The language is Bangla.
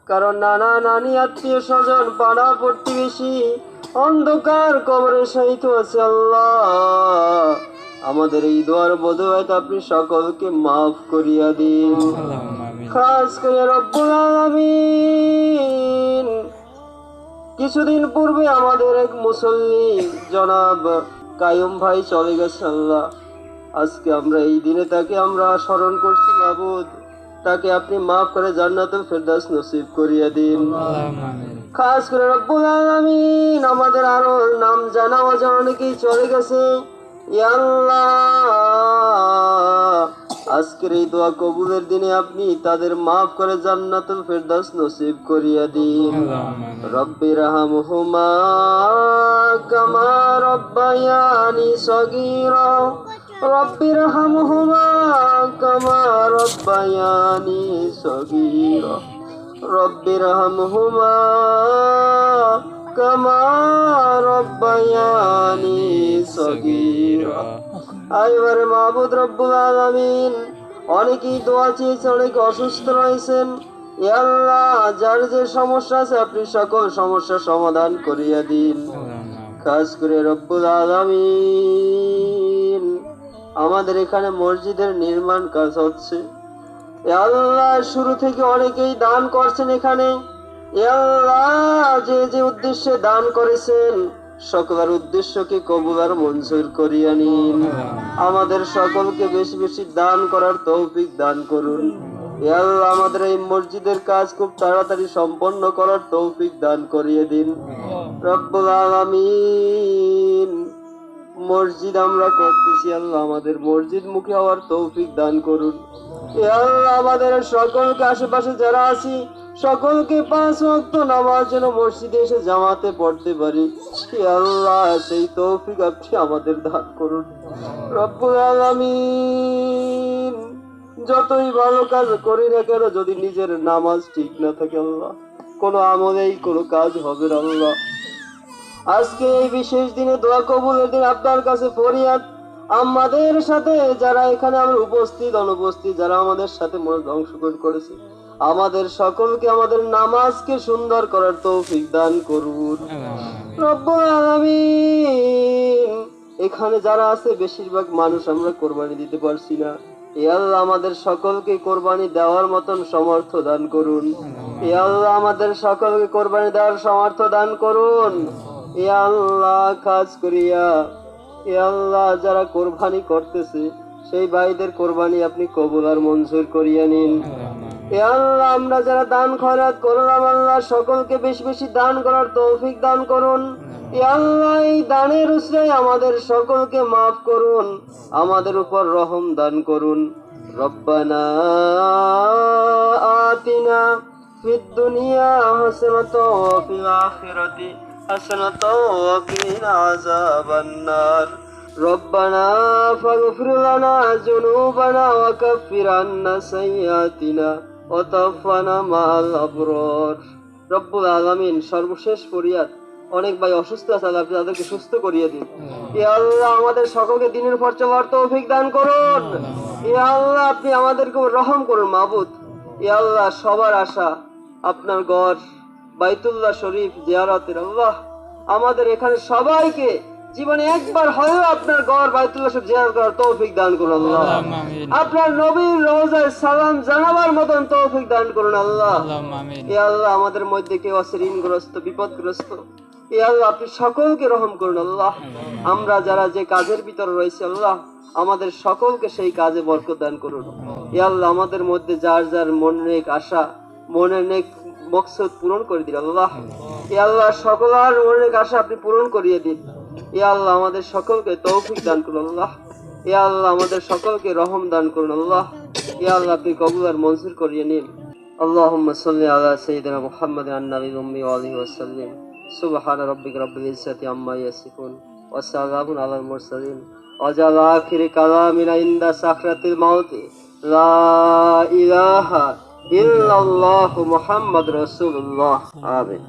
কারণ নানা নানি আত্মীয় স্বজন পাড়া প্রতিবেশী অন্ধকার কবরে শায়িত আছে আল্লাহ। আমাদের এই দোয়ার বদৌলতে আপনি সকলকে মাফ করিয়া দিন। খাস করে রব্বুল আলামিন, কিছুদিন পূর্বে আমাদের এক মুসল্লি জনাব কায়ুম ভাই চলে গেছে আল্লাহ। আজকে আমরা এই দিনে তাকে আমরা স্মরণ করছি মাবুদ, তাকে আপনি মাফ করে জান্নাতুল ফেরদাউস নসিব করিয়ে দিন। খাস করে রব্বুল আলামিন, আমাদের আরো নাম জানা অজানা অনেকেই চলে গেছে। ইয়া আল্লাহ, আজকের এই দোয়া কবুলের দিনে আপনি তাদের মাফ করে জান্নাতুল ফেরদাউস নসিব করিয়ে দিন। রব্বির হামহুমা কামা রব্বায়ানি সগীরা, রব্বির হামহুমা কামা রব্বায়ানি সগীরা, রব্বির হামহুমা কামা রব্বায়ানি সগীরা। এবারে মাবুদ রব্বুল আলামিন, অনেকেই দোয়া চেয়েছে, অনেকে অসুস্থ রয়েছেন। ইয়া আল্লাহ, যার যে সমস্যা আছে আপনি সকল সমস্যার সমাধান করিয়া দিন। খাস করে রব্বুল আলামিন, আমাদের এখানে মসজিদের নির্মাণ কাজ হচ্ছে। ইয়া আল্লাহ, শুরু থেকে অনেকেই দান করছেন এখানে। ইয়া আল্লাহ, যে যে উদ্দেশ্যে দান করেছেন সকলের উদ্দেশ্যকে কবুল আর মঞ্জুর করিয়া নিন। আমাদের সকলকে বেশি বেশি দান করার তৌফিক দান করুন। ইয়া আল্লাহ, আমাদের এই মসজিদের কাজ খুব তাড়াতাড়ি সম্পন্ন করার তৌফিক দান করিয়ে দিন। রব্বুল আলামিন, মসজিদ আমরা করতেছি আল্লাহ, আমাদের মসজিদ মুখী হওয়ার তৌফিক দান করুন। ইয়া আল্লাহ, আমাদের সকলকে আশেপাশে যারা আছি সকলকে 5 ওয়াক্ত নামাজ যেন মসজিদে এসে জামাতে পড়তে পারি। ইয়া আল্লাহ, সেই তৌফিক আপনি আমাদের দান করুন। রব্বুল আলামিন, যতই ভালো কাজ করি না কেন, যদি নিজের নামাজ ঠিক না থাকে আল্লাহ, কোনো আমলেই কোনো কাজ হবে না আল্লাহ। আজকে এই বিশেষ দিনে দোয়া কবুলের দিন আপনার কাছে ফরিয়াদ, আমাদের সাথে যারা এখানে আমরা উপস্থিত অনুপস্থিত যারা আমাদের সাথে অংশগ্রহণ করেছে, আমাদের সকলকে আমাদের নামাজকে সুন্দর করার তৌফিক দান করুন। রব্বুল আলামিন, এখানে যারা আছে বেশিরভাগ মানুষ আমরা কোরবানি দিতে পারছি না। ইয়া আল্লাহ, আমাদের সকলকে কোরবানি দেওয়ার মতন সমর্থ দান করুন। ইয়া আল্লাহ, আমাদের সকলকে কোরবানি দেওয়ার সমর্থ দান করুন। ইয়া আল্লাহ, কাজ করিয়া ইয়া আল্লাহ, যারা কোরবানি করতেছে সেই ভাইদের কোরবানি আপনি কবুল আর মঞ্জুর করিয়া নিন। ইয়া আল্লাহ, আমরা যারা দান খয়রাত করলাম আল্লাহ, সকলকে বেশি বেশি দান করার তৌফিক দান করুন। ইয়া আল্লাহ, এই দানের উসিলায় আমাদের সকলকে মাফ করুন, আমাদের উপর রহম দান করুন। রব্বানা আতিনা ফিদ দুনিয়া হাসানাতাও ওয়া ফিল আখিরাতি হাসানাতাও ওয়া কিনা আযাবান নার। রব্বানা ফাগফির লানা যুনুবানা ওয়া কাফির আন্না সাইয়্যাতিনা ওয়া তাওফানা মা'আল আবরার। রব্বুল আলামিন, সর্বশেষ ফরিয়াদ, অনেক ভাই অসুস্থ আছে, আপনি তাদেরকে সুস্থ করিয়ে দিন। ইয়া আল্লাহ, আমাদের সকলকে দিনের পর চলার তৌফিক দান করুন। ইয়া আল্লাহ, আপনি আমাদেরকে রহম করুন মাবুদ। ইয়া আল্লাহ, সবার আশা আপনার ঘর বাইতুল্লাহ শরীফ জিয়ারতের। আল্লাহ, আমাদের এখানে সবাইকে জীবনে একবার হলেও আপনার ঘর বাইতুল্লাহ শরীফ জিয়ারত করার তৌফিক দান করুন আল্লাহ। আপনার নবীর রওজায় সালাম জানাবার মতন তৌফিক দান করুন আল্লাহ। ইয়া আল্লাহ, আমাদের মধ্যে কেউ আছে ঋণগ্রস্ত, বিপদগ্রস্ত, ইয়া আল্লাহ, আপনি সকলকে রহম করুন আল্লাহ। আমরা যারা যে কাজের ভিতরে রয়েছে আল্লাহ, আমাদের সকলকে সেই কাজে বরকত দান করুন। ইয়া আল্লাহ, আমাদের মধ্যে যার যার মনের নেক আশা, মনের নেক মকসদ পূরণ করে দিন আল্লাহ। ইয়া আল্লাহ, সকলের মনের নেক আশা আপনি পূরণ করিয়ে দিন। ইয়া আল্লাহ, আমাদের সকলকে তৌফিক দান করুন আল্লাহ। ইয়া আল্লাহ, আমাদের সকলকে রহম দান করুন আল্লাহ। ইয়া আল্লাহ, আপনি কবুল আর মঞ্জুর করিয়ে নিন। আল্লাহুম্মা সাল্লি আলা সাইয়্যিদিনা মুহাম্মাদিন আন-নবিয়্যিল উম্মি ওয়া আলিহি ওয়া সাল্লাম। সুবহানা রাব্বিকা রাব্বিল ইজ্জাতি আম্মা ইয়াসিফুন ওয়া সালামুন আলাল মুরসালিন ওয়া জাআলা আখিরি কালামিনা ইনদা সাকরাতিল মাউত লা ইলাহা ইল্লাল্লাহু মুহাম্মাদুর রাসূলুল্লাহ। আমিন।